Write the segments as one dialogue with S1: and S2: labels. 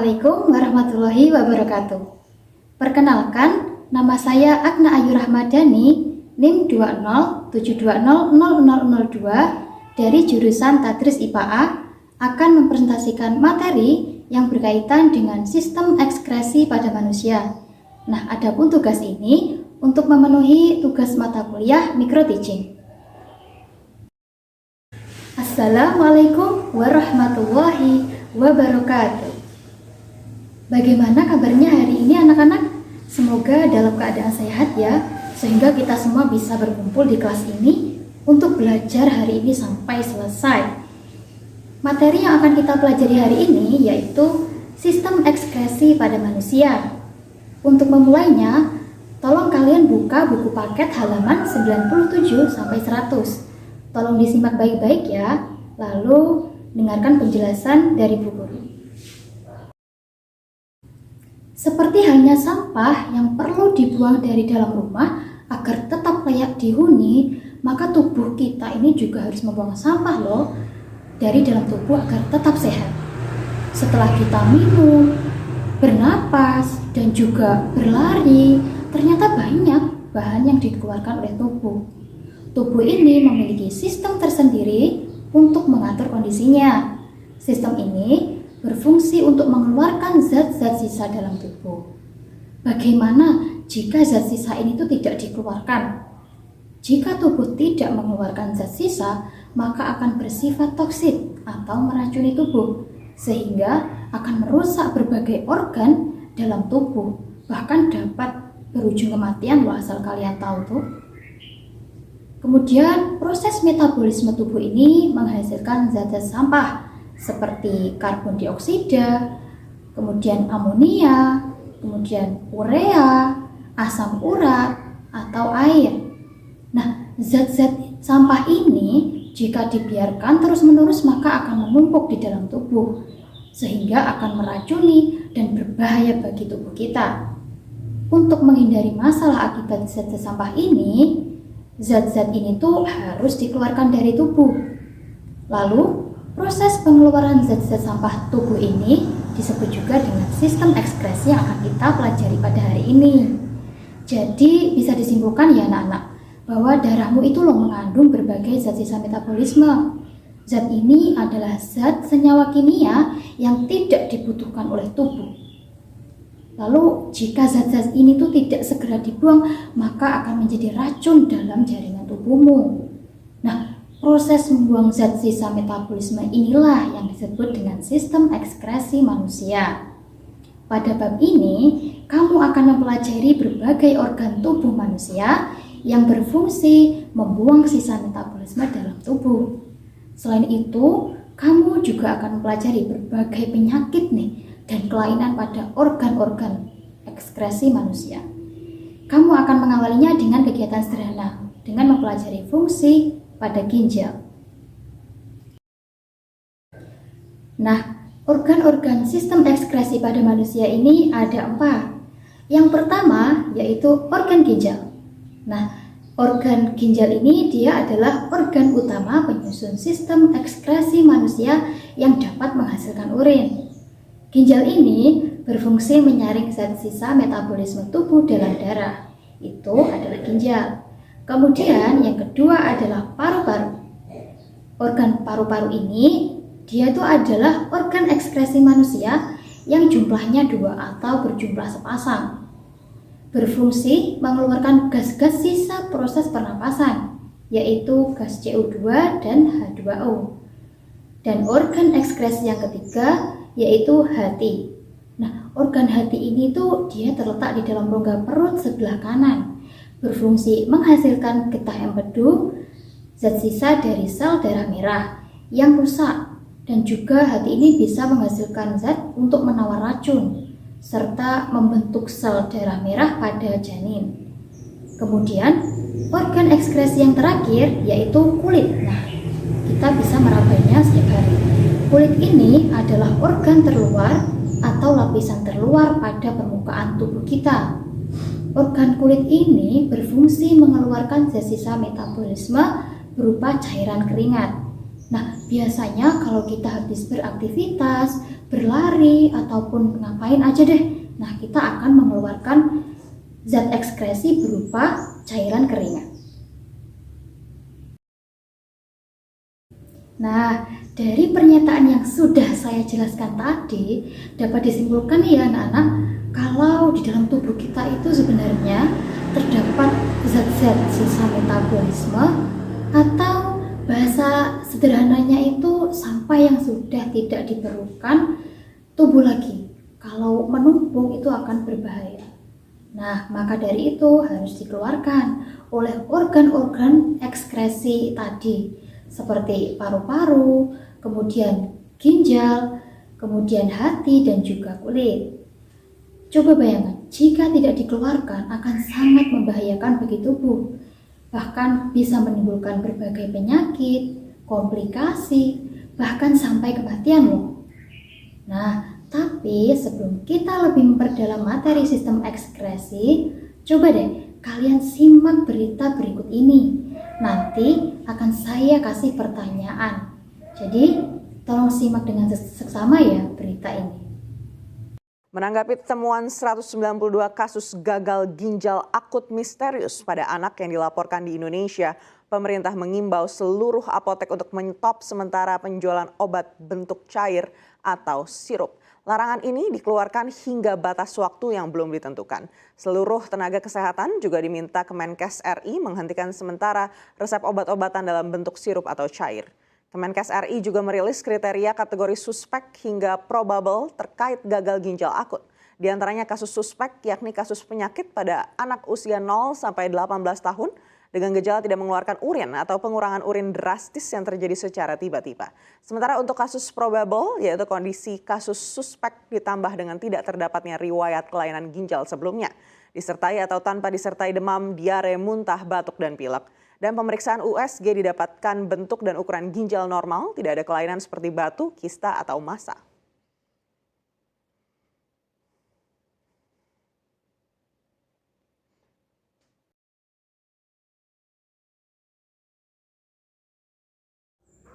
S1: Assalamualaikum warahmatullahi wabarakatuh. Perkenalkan, nama saya Agna Ayu Rahmadani, NIM 207200002 dari jurusan Tadris IPA akan mempresentasikan materi yang berkaitan dengan sistem ekskresi pada manusia. Nah, adapun tugas ini untuk memenuhi tugas mata kuliah micro teaching. Assalamualaikum warahmatullahi wabarakatuh. Bagaimana kabarnya hari ini anak-anak? Semoga dalam keadaan sehat ya, sehingga kita semua bisa berkumpul di kelas ini untuk belajar hari ini sampai selesai. Materi yang akan kita pelajari hari ini yaitu sistem ekskresi pada manusia. Untuk memulainya, tolong kalian buka buku paket halaman 97 sampai 100. Tolong disimak baik-baik ya, lalu dengarkan penjelasan dari Bu Guru. Seperti halnya sampah yang perlu dibuang dari dalam rumah agar tetap layak dihuni, maka tubuh kita ini juga harus membuang sampah loh dari dalam tubuh agar tetap sehat. Setelah kita minum, bernapas, dan juga berlari, ternyata banyak bahan yang dikeluarkan oleh tubuh. Tubuh ini memiliki sistem tersendiri untuk mengatur kondisinya. Sistem ini berfungsi untuk mengeluarkan zat-zat sisa dalam tubuh. Bagaimana jika zat sisa ini tidak dikeluarkan? Jika tubuh tidak mengeluarkan zat sisa, maka akan bersifat toksik atau meracuni tubuh, sehingga akan merusak berbagai organ dalam tubuh, bahkan dapat berujung kematian loh, asal kalian tahu tuh. Kemudian proses metabolisme tubuh ini menghasilkan zat-zat sampah seperti karbon dioksida, kemudian amonia, kemudian urea, asam urat, atau air. Nah, zat-zat sampah ini jika dibiarkan terus-menerus maka akan menumpuk di dalam tubuh, sehingga akan meracuni dan berbahaya bagi tubuh kita. Untuk menghindari masalah akibat zat-zat sampah ini, zat-zat ini tuh harus dikeluarkan dari tubuh. Lalu, proses pengeluaran zat-zat sampah tubuh ini disebut juga dengan sistem ekskresi yang akan kita pelajari pada hari ini. Jadi bisa disimpulkan ya anak-anak, bahwa darahmu itu loh mengandung berbagai zat sisa metabolisme. Zat ini adalah zat senyawa kimia yang tidak dibutuhkan oleh tubuh. Lalu jika zat-zat ini tuh tidak segera dibuang, maka akan menjadi racun dalam jaringan tubuhmu. Nah, proses membuang zat sisa metabolisme inilah yang disebut dengan sistem ekskresi manusia. Pada bab ini, kamu akan mempelajari berbagai organ tubuh manusia yang berfungsi membuang sisa metabolisme dalam tubuh. Selain itu, kamu juga akan mempelajari berbagai penyakit dan kelainan pada organ-organ ekskresi manusia. Kamu akan mengawalinya dengan kegiatan sederhana, dengan mempelajari fungsi pada ginjal. Nah, organ-organ sistem ekskresi pada manusia ini ada 4. Yang pertama yaitu organ ginjal. Nah, organ ginjal ini dia adalah organ utama penyusun sistem ekskresi manusia yang dapat menghasilkan urin. Ginjal ini berfungsi menyaring zat sisa metabolisme tubuh dalam darah. Itu adalah ginjal. Kemudian yang kedua adalah paru-paru. Organ paru-paru ini dia itu adalah organ ekskresi manusia yang jumlahnya 2 atau berjumlah sepasang. Berfungsi mengeluarkan gas-gas sisa proses pernapasan, yaitu gas CO2 dan H2O. Dan organ ekskresi yang ketiga yaitu hati. Nah, organ hati ini tuh dia terletak di dalam rongga perut sebelah kanan. Berfungsi menghasilkan getah empedu, zat sisa dari sel darah merah yang rusak, dan juga hati ini bisa menghasilkan zat untuk menawar racun serta membentuk sel darah merah pada janin. Kemudian organ ekskresi yang terakhir yaitu kulit. Nah, kita bisa merabanya setiap hari. Kulit ini adalah organ terluar atau lapisan terluar pada permukaan tubuh kita. Organ kulit ini berfungsi mengeluarkan zat sisa metabolisme berupa cairan keringat. Nah, biasanya kalau kita habis beraktivitas, berlari ataupun ngapain aja deh. Nah, kita akan mengeluarkan zat ekskresi berupa cairan keringat. Nah, dari pernyataan yang sudah saya jelaskan tadi, dapat disimpulkan ya anak-anak, kalau di dalam tubuh kita itu sebenarnya terdapat zat-zat sisa metabolisme, atau bahasa sederhananya itu sampah yang sudah tidak diperlukan tubuh lagi. Kalau menumpuk itu akan berbahaya. Nah, maka dari itu harus dikeluarkan oleh organ-organ ekskresi tadi, seperti paru-paru, kemudian ginjal, kemudian hati, dan juga kulit. Coba bayangkan, jika tidak dikeluarkan akan sangat membahayakan bagi tubuh. Bahkan bisa menimbulkan berbagai penyakit, komplikasi, bahkan sampai kematian loh. Nah, tapi sebelum kita lebih memperdalam materi sistem ekskresi, coba deh kalian simak berita berikut ini. Nanti akan saya kasih pertanyaan. Jadi, tolong simak dengan seksama ya berita ini.
S2: Menanggapi temuan 192 kasus gagal ginjal akut misterius pada anak yang dilaporkan di Indonesia, pemerintah mengimbau seluruh apotek untuk menyetop sementara penjualan obat bentuk cair atau sirup. Larangan ini dikeluarkan hingga batas waktu yang belum ditentukan. Seluruh tenaga kesehatan juga diminta Kemenkes RI menghentikan sementara resep obat-obatan dalam bentuk sirup atau cair. Kemenkes RI juga merilis kriteria kategori suspek hingga probable terkait gagal ginjal akut. Di antaranya kasus suspek yakni kasus penyakit pada anak usia 0 sampai 18 tahun dengan gejala tidak mengeluarkan urin atau pengurangan urin drastis yang terjadi secara tiba-tiba. Sementara untuk kasus probable yaitu kondisi kasus suspek ditambah dengan tidak terdapatnya riwayat kelainan ginjal sebelumnya, disertai atau tanpa disertai demam, diare, muntah, batuk, dan pilek. Dan pemeriksaan USG didapatkan bentuk dan ukuran ginjal normal, tidak ada kelainan seperti batu, kista, atau massa.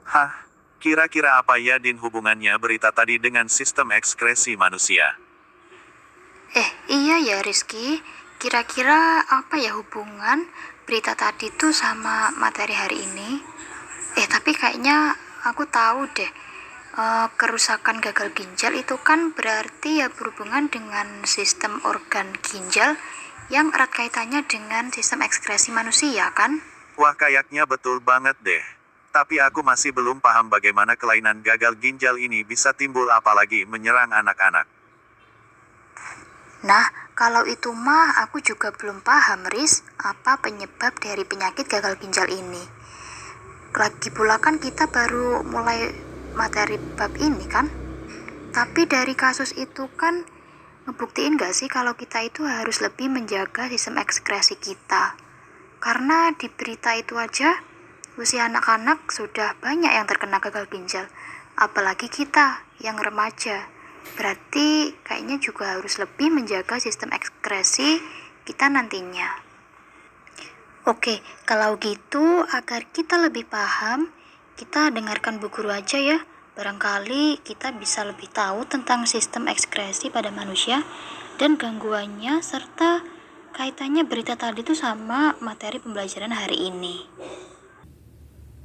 S3: Hah, kira-kira apa ya Din hubungannya berita tadi dengan sistem ekskresi manusia?
S4: Iya ya Rizky, kira-kira apa ya hubungan berita tadi tuh sama materi hari ini? Tapi kayaknya aku tahu deh, kerusakan gagal ginjal itu kan berarti ya berhubungan dengan sistem organ ginjal yang erat kaitannya dengan sistem ekskresi manusia kan?
S3: Wah, kayaknya betul banget deh. Tapi aku masih belum paham bagaimana kelainan gagal ginjal ini bisa timbul apalagi menyerang anak-anak.
S4: Nah, kalau itu mah aku juga belum paham, Riz, apa penyebab dari penyakit gagal ginjal ini. Lagi pula kan kita baru mulai materi bab ini kan? Tapi dari kasus itu kan ngebuktiin gak sih kalau kita itu harus lebih menjaga sistem ekskresi kita. Karena di berita itu aja, usia anak-anak sudah banyak yang terkena gagal ginjal. Apalagi kita yang remaja. Berarti kayaknya juga harus lebih menjaga sistem ekskresi kita nantinya. Oke, kalau gitu agar kita lebih paham, kita dengarkan Bu Guru aja ya. Barangkali kita bisa lebih tahu tentang sistem ekskresi pada manusia dan gangguannya serta kaitannya berita tadi itu sama materi pembelajaran hari ini.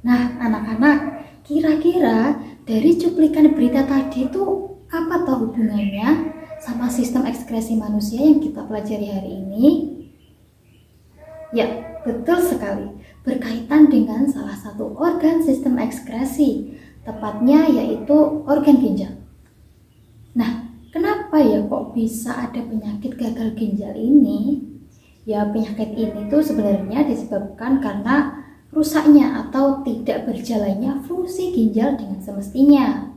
S1: Nah, anak-anak, kira-kira dari cuplikan berita tadi itu apa tahu hubungannya sama sistem ekskresi manusia yang kita pelajari hari ini? Ya, betul sekali. Berkaitan dengan salah satu organ sistem ekskresi, tepatnya yaitu organ ginjal. Nah, kenapa ya kok bisa ada penyakit gagal ginjal ini? Ya, penyakit ini tuh sebenarnya disebabkan karena rusaknya atau tidak berjalannya fungsi ginjal dengan semestinya.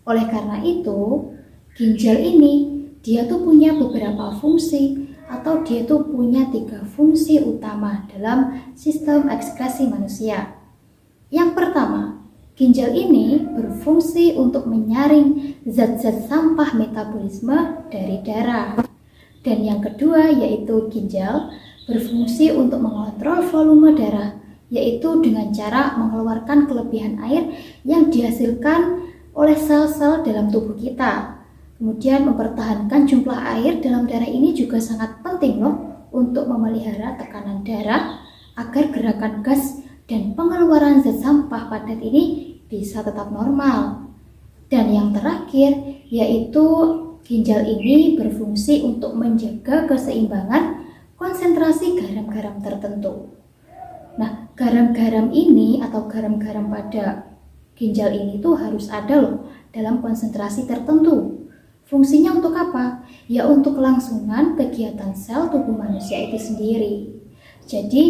S1: Oleh karena itu, ginjal ini dia tuh punya beberapa fungsi atau dia tuh punya 3 fungsi utama dalam sistem ekskresi manusia. Yang pertama, ginjal ini berfungsi untuk menyaring zat-zat sampah metabolisme dari darah. Dan yang kedua yaitu ginjal berfungsi untuk mengontrol volume darah, yaitu dengan cara mengeluarkan kelebihan air yang dihasilkan oleh sel-sel dalam tubuh kita. Kemudian mempertahankan jumlah air dalam darah ini juga sangat penting loh untuk memelihara tekanan darah agar gerakan gas dan pengeluaran zat sampah padat ini bisa tetap normal. Dan yang terakhir yaitu ginjal ini berfungsi untuk menjaga keseimbangan konsentrasi garam-garam tertentu. Nah, garam-garam ini atau garam-garam pada ginjal ini tuh harus ada loh dalam konsentrasi tertentu. Fungsinya untuk apa? Ya untuk kelangsungan kegiatan sel tubuh manusia itu sendiri. Jadi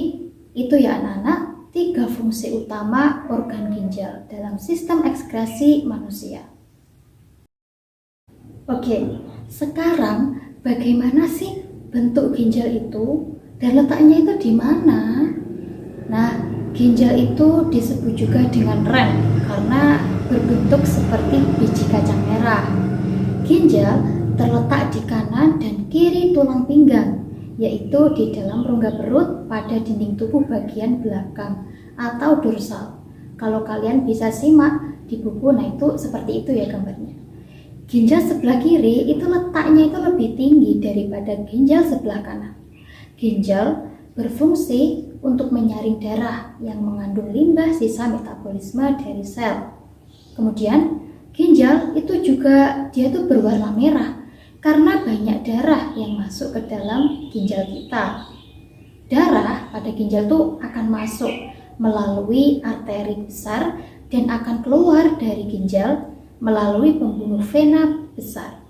S1: itu ya anak-anak, 3 fungsi utama organ ginjal dalam sistem ekskresi manusia. Oke, sekarang bagaimana sih bentuk ginjal itu dan letaknya itu di mana? Nah, ginjal itu disebut juga dengan ren karena berbentuk seperti biji kacang merah. Ginjal terletak di kanan dan kiri tulang pinggang, yaitu di dalam rongga perut pada dinding tubuh bagian belakang atau dorsal. Kalau kalian bisa simak di buku, nah itu seperti itu ya gambarnya. Ginjal sebelah kiri itu letaknya itu lebih tinggi daripada ginjal sebelah kanan. Ginjal berfungsi untuk menyaring darah yang mengandung limbah sisa metabolisme dari sel. Kemudian ginjal itu juga dia tuh berwarna merah karena banyak darah yang masuk ke dalam ginjal kita. Darah pada ginjal tuh akan masuk melalui arteri besar dan akan keluar dari ginjal melalui pembuluh vena besar.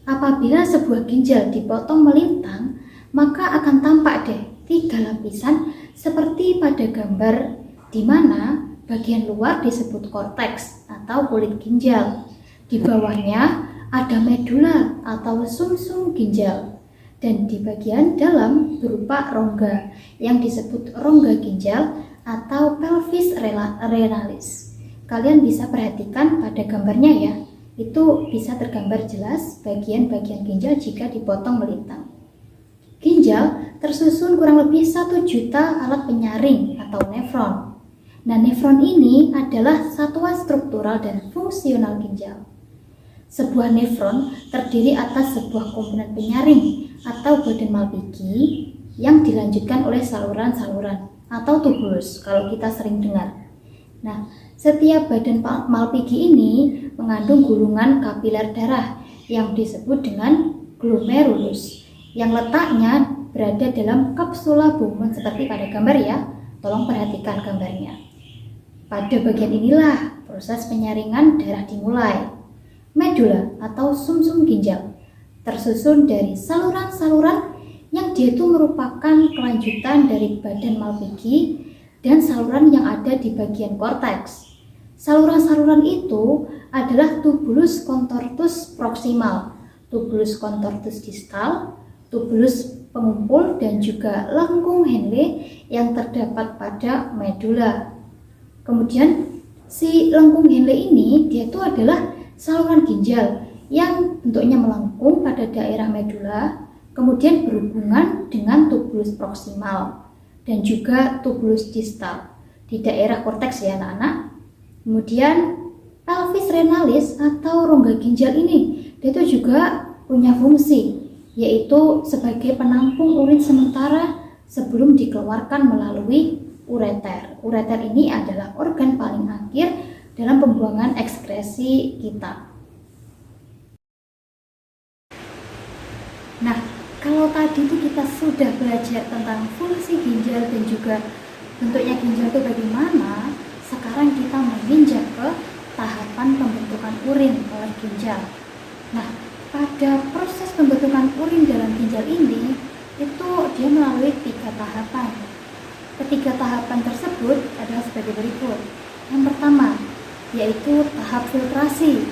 S1: Apabila sebuah ginjal dipotong melintang, maka akan tampak deh 3 lapisan seperti pada gambar di mana bagian luar disebut korteks atau kulit ginjal. Di bawahnya ada medula atau sumsum ginjal. Dan di bagian dalam berupa rongga yang disebut rongga ginjal atau pelvis renalis. Kalian bisa perhatikan pada gambarnya ya. Itu bisa tergambar jelas bagian-bagian ginjal jika dipotong melintang. Ginjal tersusun kurang lebih 1 juta alat penyaring atau nefron. Nah, nefron ini adalah satuan struktural dan fungsional ginjal. Sebuah nefron terdiri atas sebuah komponen penyaring atau badan Malpighi yang dilanjutkan oleh saluran-saluran atau tubulus kalau kita sering dengar. Nah, setiap badan Malpighi ini mengandung gulungan kapiler darah yang disebut dengan glomerulus yang letaknya berada dalam kapsula Bowman seperti pada gambar ya. Tolong perhatikan gambarnya. Pada bagian inilah proses penyaringan darah dimulai. Medula atau sumsum ginjal tersusun dari saluran-saluran yang dia itu merupakan kelanjutan dari badan Malpighi dan saluran yang ada di bagian korteks. Saluran-saluran itu adalah tubulus contortus proximal, tubulus contortus distal, tubulus pengumpul dan juga lengkung Henle yang terdapat pada medula. Kemudian si lengkung Henle ini dia itu adalah saluran ginjal yang bentuknya melengkung pada daerah medula, kemudian berhubungan dengan tubulus proximal dan juga tubulus distal di daerah korteks ya anak-anak. Kemudian pelvis renalis atau rongga ginjal ini dia itu juga punya fungsi yaitu sebagai penampung urin sementara sebelum dikeluarkan melalui ureter. Ureter ini adalah organ paling akhir dalam pembuangan ekskresi kita. Nah, kalau tadi itu kita sudah belajar tentang fungsi ginjal dan juga bentuknya ginjal itu bagaimana, sekarang kita menginjak ke tahapan pembentukan urin oleh ginjal. Nah, pada proses pembentukan urin dalam ginjal ini, itu dia melalui 3 tahapan. Ketiga tahapan tersebut adalah sebagai berikut. Yang pertama, yaitu tahap filtrasi.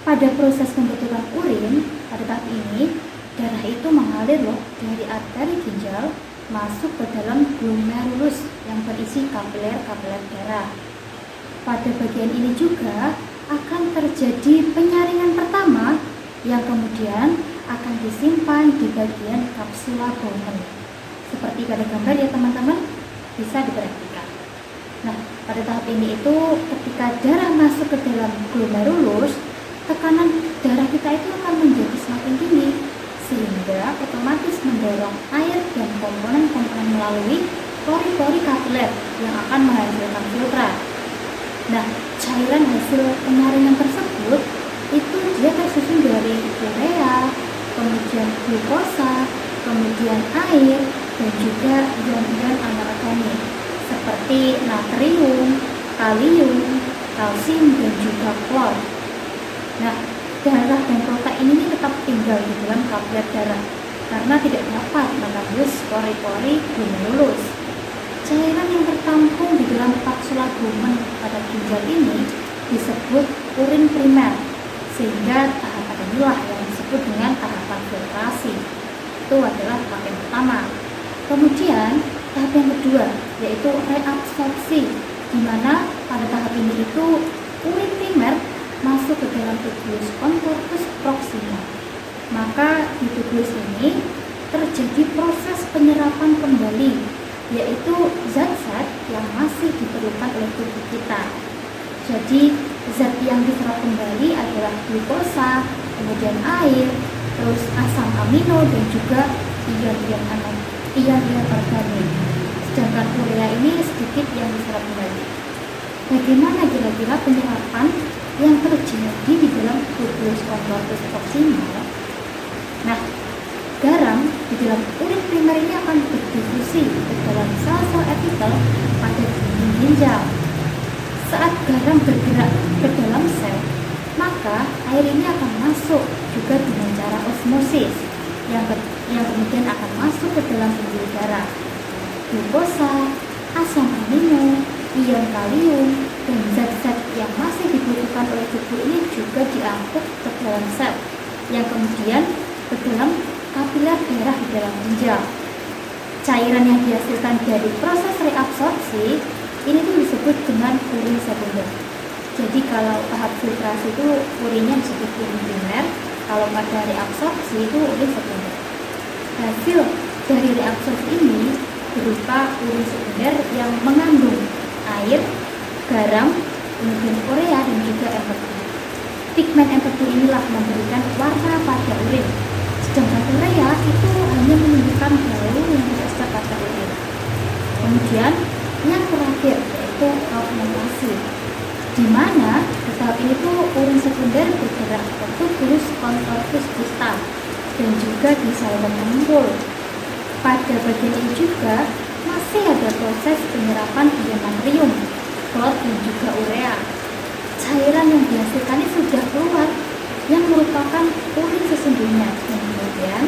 S1: Pada proses pembentukan urin, pada tahap ini, darah itu mengalir loh dari arteri ginjal masuk ke dalam glomerulus yang berisi kapiler-kapiler darah. Pada bagian ini juga akan terjadi penyaringan pertama yang kemudian akan disimpan di bagian kapsula Bowman. Seperti pada gambar ya teman-teman, bisa diperhatikan. Nah, pada tahap ini itu ketika darah masuk ke dalam glomerulus, tekanan darah kita itu akan menjadi semakin tinggi, sehingga otomatis mendorong air dan komponen-komponen melalui pori-pori kapiler yang akan menghasilkan filtrat. Nah, cairan hasil penyaringan tersebut itu dia tersusun dari urea, kemudian glukosa, kemudian air, dan juga ion-ion anorganik seperti natrium, kalium, kalsium, dan juga klor. Nah, darah dan protein ini tetap tinggal di dalam kapiler darah karena tidak dapat menembus pori-pori glomerulus. Cairan yang tertampung di dalam kapsula lumen pada ginjal ini disebut urin primer, sehingga tahapan inilah yang disebut dengan tahapan filtrasi. Itu adalah tahap yang pertama. Kemudian tahap yang kedua yaitu reabsorpsi, di mana pada tahap ini itu urin primer masuk ke dalam tubulus contortus proxima. Maka di tubulus ini terjadi proses penyerapan kembali, yaitu zat-zat yang masih diperlukan oleh tubuh kita. Jadi zat yang diserap kembali adalah glukosa, kemudian air, terus asam amino, dan juga ion-ion organik. Sedangkan urea ini sedikit yang diserap kembali. Bagaimana kira-kira penyerapan yang terjadi di dalam tubulus contortus proxima? Nah, garam di dalam urin primer ini akan berdifusi ke dalam sel-sel epitel pada dinding ginjal. Saat garam bergerak ke dalam sel, maka air ini akan masuk juga dengan cara osmosis yang kemudian akan masuk ke dalam pembuluh darah. Glukosa, asam amino, ion kalium, dan zat-zat yang masih dibutuhkan oleh tubuh ini juga diangkut ke dalam sel yang kemudian ke dalam kapiler darah di dalam ginjal. Cairan yang dihasilkan dari proses reabsorpsi ini tuh disebut dengan urin sekunder. Jadi kalau tahap filtrasi itu urinnya disebut urin primer, kalau pada reabsorpsi itu urin sekunder. Hasil dari reabsorpsi ini berupa urin sekunder yang mengandung air, garam, kemudian urea, dan juga MP2. Pigmen MP2 inilah memberikan warna pada urin. Sedangkan urea itu hanya menunjukkan bau yang tidak sedap pada urin. Kemudian yang terakhir yaitu augmentasi, di mana di tahap ini tuh urin sekunder bergerak ke tubulus contortus distal dan juga di saluran pengumpulan. Pada bagian ini juga masih ada proses penyerapan ion natrium, klor, dan juga urea. Cairan yang dihasilkannya sudah keluar yang merupakan urin sesungguhnya dan kemudian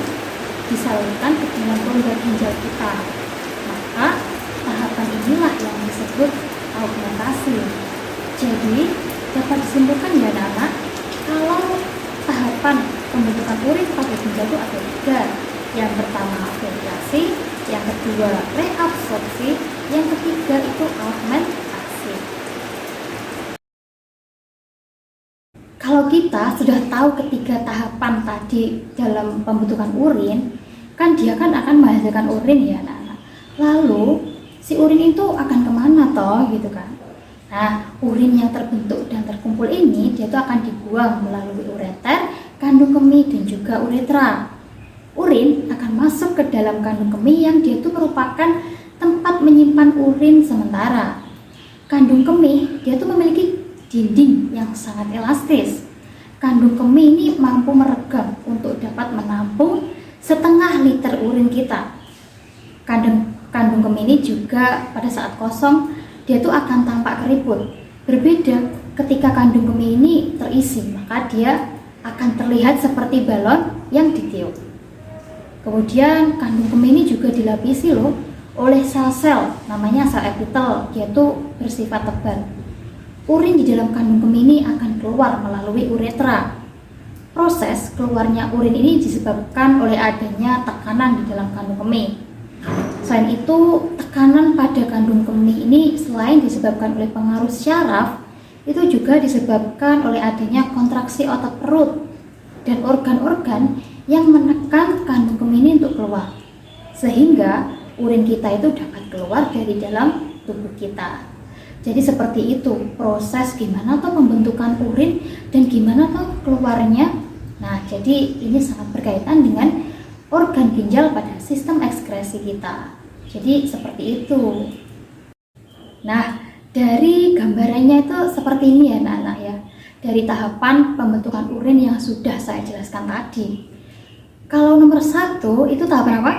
S1: disalurkan ke dalam rongga ginjal kita. Maka tahapan inilah yang disebut augmentasi. Jadi dapat disimpulkan ya anak-anak, kalau tahapan pembentukan urin pada ginjal itu ada tiga. Yang pertama filtrasi, yang kedua reabsorpsi, yang ketiga itu augmentasi. Kalau kita sudah tahu ketiga tahapan tadi dalam pembentukan urin, kan dia kan akan menghasilkan urin ya anak-anak. Lalu si urin itu akan kemana toh gitu kan? Nah, urin yang terbentuk dan terkumpul ini dia itu akan dibuang melalui ureter, kandung kemih, dan juga uretra. Urin akan masuk ke dalam kandung kemih yang dia itu merupakan tempat menyimpan urin sementara. Kandung kemih dia itu memiliki dinding yang sangat elastis. Kandung kemih ini mampu meregam untuk dapat menampung setengah liter urin kita. Kandung kemih ini juga pada saat kosong dia itu akan tampak keriput. Berbeda ketika kandung kemih ini terisi, maka dia akan terlihat seperti balon yang ditiup. Kemudian kandung kemih ini juga dilapisi loh oleh sel-sel, namanya sel epitel, yaitu bersifat tebal. Urin di dalam kandung kemih ini akan keluar melalui uretra. Proses keluarnya urin ini disebabkan oleh adanya tekanan di dalam kandung kemih. Selain itu, tekanan pada kandung kemih ini selain disebabkan oleh pengaruh syaraf, itu juga disebabkan oleh adanya kontraksi otot perut dan organ-organ yang menekan kandung kemih ini untuk keluar, sehingga urin kita itu dapat keluar dari dalam tubuh kita. Jadi seperti itu proses gimana tuh pembentukan urin dan gimana tuh keluarnya. Nah, jadi ini sangat berkaitan dengan organ ginjal pada sistem ekskresi kita. Jadi seperti itu. Nah, dari gambarannya itu seperti ini ya anak-anak ya. Dari tahapan pembentukan urin yang sudah saya jelaskan tadi. Kalau nomor 1 itu tahapan apa?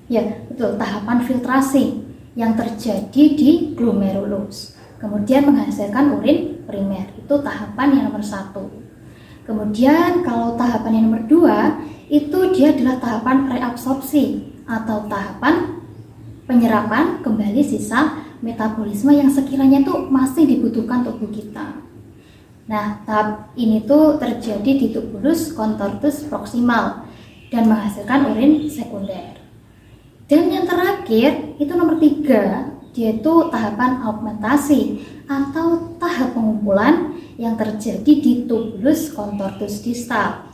S1: Ya, betul, tahapan filtrasi yang terjadi di glomerulus. Kemudian menghasilkan urin primer. Itu tahapan yang nomor 1. Kemudian kalau tahapan yang nomor 2 itu dia adalah tahapan reabsorpsi atau tahapan penyerapan kembali sisa metabolisme yang sekiranya tuh masih dibutuhkan tubuh kita. Nah, tahap ini tuh terjadi di tubulus contortus proximal dan menghasilkan urin sekunder. Dan yang terakhir itu nomor 3, yaitu tahapan augmentasi atau tahap pengumpulan yang terjadi di tubulus contortus distal.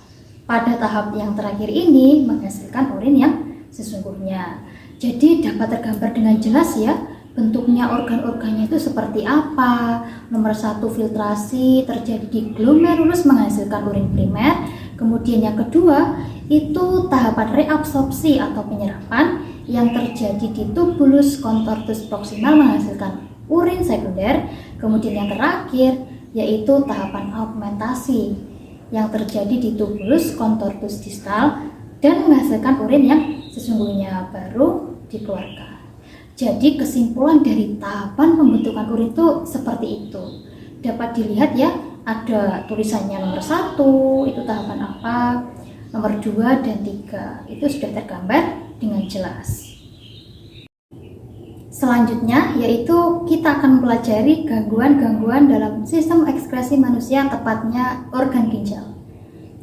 S1: Pada tahap yang terakhir ini menghasilkan urin yang sesungguhnya. Jadi dapat tergambar dengan jelas ya bentuknya organ-organnya itu seperti apa. Nomor 1 filtrasi terjadi di glomerulus menghasilkan urin primer. Kemudian yang kedua itu tahapan reabsorpsi atau penyerapan yang terjadi di tubulus contortus proximal menghasilkan urin sekunder. Kemudian yang terakhir yaitu tahapan augmentasi yang terjadi di tubulus contortus distal dan menghasilkan urin yang sesungguhnya baru dikeluarkan. Jadi kesimpulan dari tahapan pembentukan urin itu seperti itu. Dapat dilihat ya, ada tulisannya nomor 1 itu tahapan apa, nomor 2 dan 3 itu sudah tergambar dengan jelas. Selanjutnya yaitu kita akan mempelajari gangguan-gangguan dalam sistem ekskresi manusia, tepatnya organ ginjal.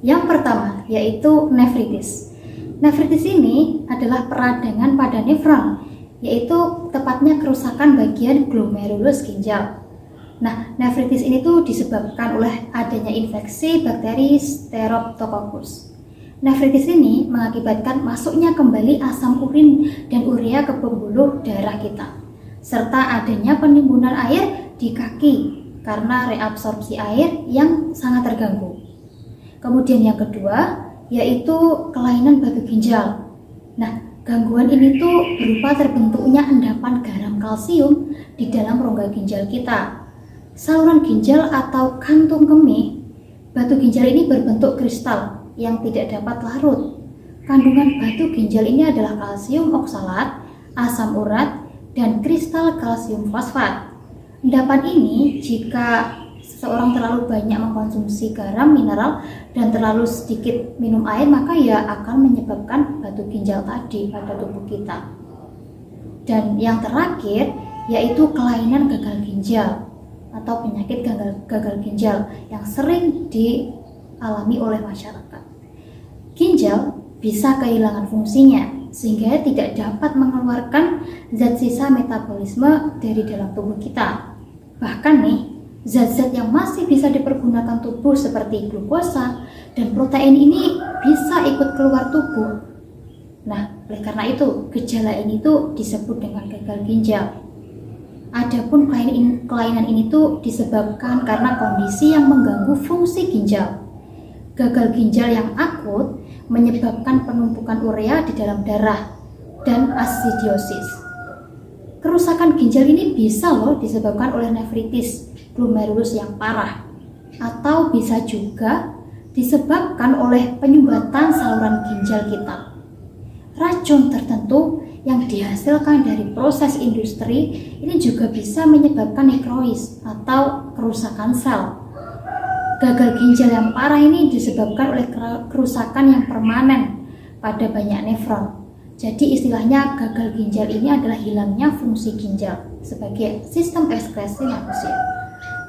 S1: Yang pertama yaitu nefritis. Nefritis ini adalah peradangan pada nefron, yaitu tepatnya kerusakan bagian glomerulus ginjal. Nah, nefritis ini tuh disebabkan oleh adanya infeksi bakteri Streptococcus. Nefritis ini mengakibatkan masuknya kembali asam urin dan urea ke pembuluh darah kita, serta adanya penimbunan air di kaki karena reabsorpsi air yang sangat terganggu. Kemudian yang kedua yaitu kelainan batu ginjal. Nah, gangguan ini tuh berupa terbentuknya endapan garam kalsium di dalam rongga ginjal kita. Saluran ginjal atau kantung kemih, batu ginjal ini berbentuk kristal yang tidak dapat larut. Kandungan batu ginjal ini adalah kalsium oksalat, asam urat, dan kristal kalsium fosfat. Endapan ini jika seseorang terlalu banyak mengkonsumsi garam mineral dan terlalu sedikit minum air, maka ya akan menyebabkan batu ginjal tadi pada tubuh kita. Dan yang terakhir yaitu kelainan gagal ginjal atau penyakit gagal ginjal yang sering dialami oleh masyarakat. Ginjal bisa kehilangan fungsinya sehingga tidak dapat mengeluarkan zat sisa metabolisme dari dalam tubuh kita. Bahkan nih, zat-zat yang masih bisa dipergunakan tubuh seperti glukosa dan protein ini bisa ikut keluar tubuh. Nah, oleh karena itu, gejala ini tuh disebut dengan gagal ginjal. Adapun kelainan ini tuh disebabkan karena kondisi yang mengganggu fungsi ginjal. Gagal ginjal yang akut menyebabkan penumpukan urea di dalam darah dan asidiosis. Kerusakan ginjal ini bisa loh disebabkan oleh nefritis glomerulus yang parah, atau bisa juga disebabkan oleh penyumbatan saluran ginjal kita. Racun tertentu yang dihasilkan dari proses industri ini juga bisa menyebabkan nekrosis atau kerusakan sel. Gagal ginjal yang parah ini disebabkan oleh kerusakan yang permanen pada banyak nefron. Jadi istilahnya gagal ginjal ini adalah hilangnya fungsi ginjal sebagai sistem ekskresi manusia.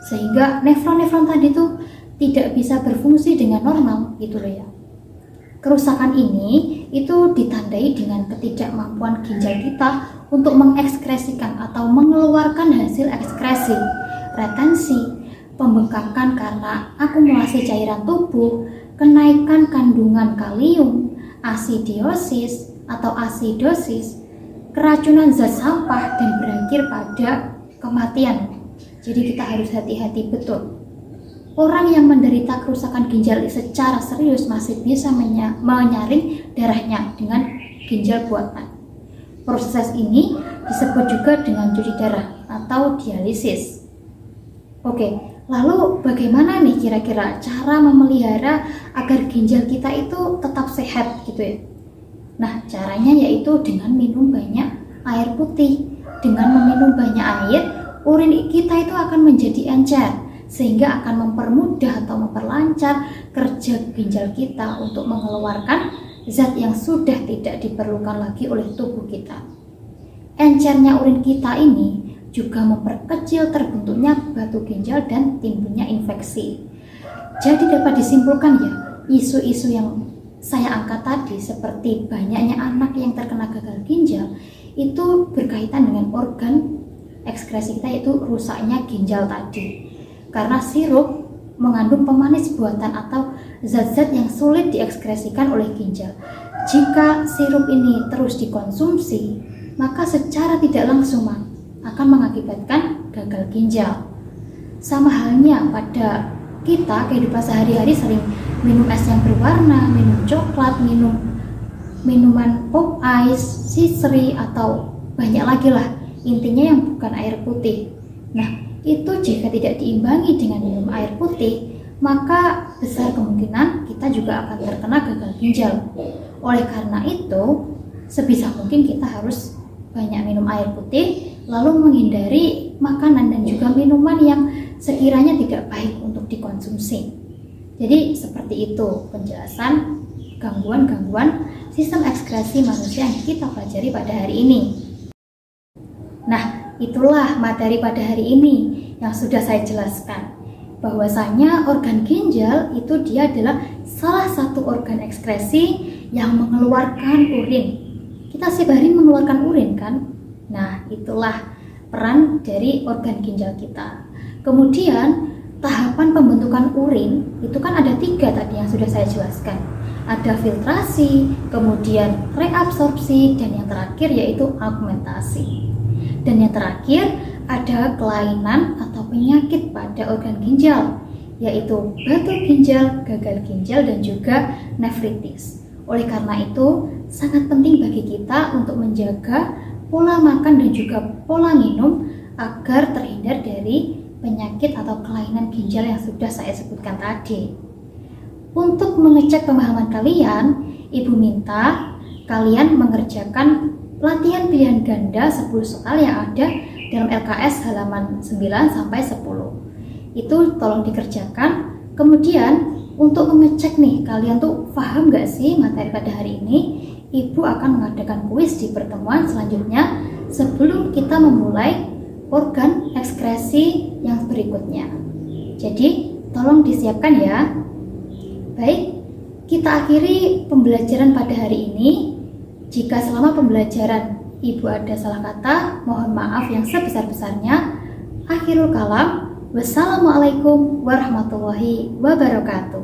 S1: Sehingga nefron-nefron tadi tuh tidak bisa berfungsi dengan normal gitu loh ya. Kerusakan ini itu ditandai dengan ketidakmampuan ginjal kita untuk mengekskresikan atau mengeluarkan hasil ekskresi, retensi, pembengkakan karena akumulasi cairan tubuh, kenaikan kandungan kalium, asidiosis atau asidosis, keracunan zat sampah, dan berakhir pada kematian Jadi kita harus hati-hati betul. Orang yang menderita kerusakan ginjal secara serius masih bisa menyaring darahnya dengan ginjal buatan. Proses ini disebut juga dengan cuci darah atau dialisis. Oke, lalu bagaimana nih kira-kira cara memelihara agar ginjal kita itu tetap sehat gitu ya? Nah, caranya yaitu dengan minum banyak air putih. Dengan meminum banyak air, urin kita itu akan menjadi encer, sehingga akan mempermudah atau memperlancar kerja ginjal kita untuk mengeluarkan zat yang sudah tidak diperlukan lagi oleh tubuh kita. Encernya urin kita ini juga memperkecil terbentuknya batu ginjal dan timbulnya infeksi. Jadi dapat disimpulkan ya, isu-isu yang saya angkat tadi seperti banyaknya anak yang terkena gagal ginjal itu berkaitan dengan organ ekskresi kita, yaitu rusaknya ginjal tadi. Karena sirup mengandung pemanis buatan atau zat-zat yang sulit diekskresikan oleh ginjal. Jika sirup ini terus dikonsumsi, maka secara tidak langsung akan mengakibatkan gagal ginjal. Sama halnya pada kita kehidupan sehari-hari sering minum es yang berwarna, minum coklat, minum minuman pop ice, sisri, atau banyak lagi lah, intinya yang bukan air putih. Nah, itu jika tidak diimbangi dengan minum air putih, maka besar kemungkinan kita juga akan terkena gagal ginjal. Oleh karena itu, sebisa mungkin kita harus banyak minum air putih, lalu menghindari makanan dan juga minuman yang sekiranya tidak baik untuk dikonsumsi. Jadi seperti itu penjelasan gangguan-gangguan sistem ekskresi manusia yang kita pelajari pada hari ini. Nah, itulah materi pada hari ini yang sudah saya jelaskan. Bahwasanya organ ginjal itu dia adalah salah satu organ ekskresi yang mengeluarkan urin. Kita setiap hari mengeluarkan urin kan? Nah, itulah peran dari organ ginjal kita. Kemudian tahapan pembentukan urin itu kan ada 3 tadi yang sudah saya jelaskan. Ada filtrasi, kemudian reabsorpsi, dan yang terakhir yaitu augmentasi. Dan yang terakhir ada kelainan atau penyakit pada organ ginjal, yaitu batu ginjal, gagal ginjal, dan juga nefritis. Oleh karena itu, sangat penting bagi kita untuk menjaga pola makan dan juga pola minum agar terhindar dari penyakit atau kelainan ginjal yang sudah saya sebutkan tadi. Untuk mengecek pemahaman kalian, Ibu minta kalian mengerjakan latihan pilihan ganda 10 soal yang ada dalam LKS halaman 9-10. Itu tolong dikerjakan. Kemudian untuk mengecek nih, kalian tuh paham gak sih materi pada hari ini? Ibu akan mengadakan kuis di pertemuan selanjutnya sebelum kita memulai organ ekskresi yang berikutnya. Jadi tolong disiapkan ya. Baik, kita akhiri pembelajaran pada hari ini. Jika selama pembelajaran Ibu ada salah kata, mohon maaf yang sebesar-besarnya. Akhirul kalam. Wassalamualaikum warahmatullahi wabarakatuh.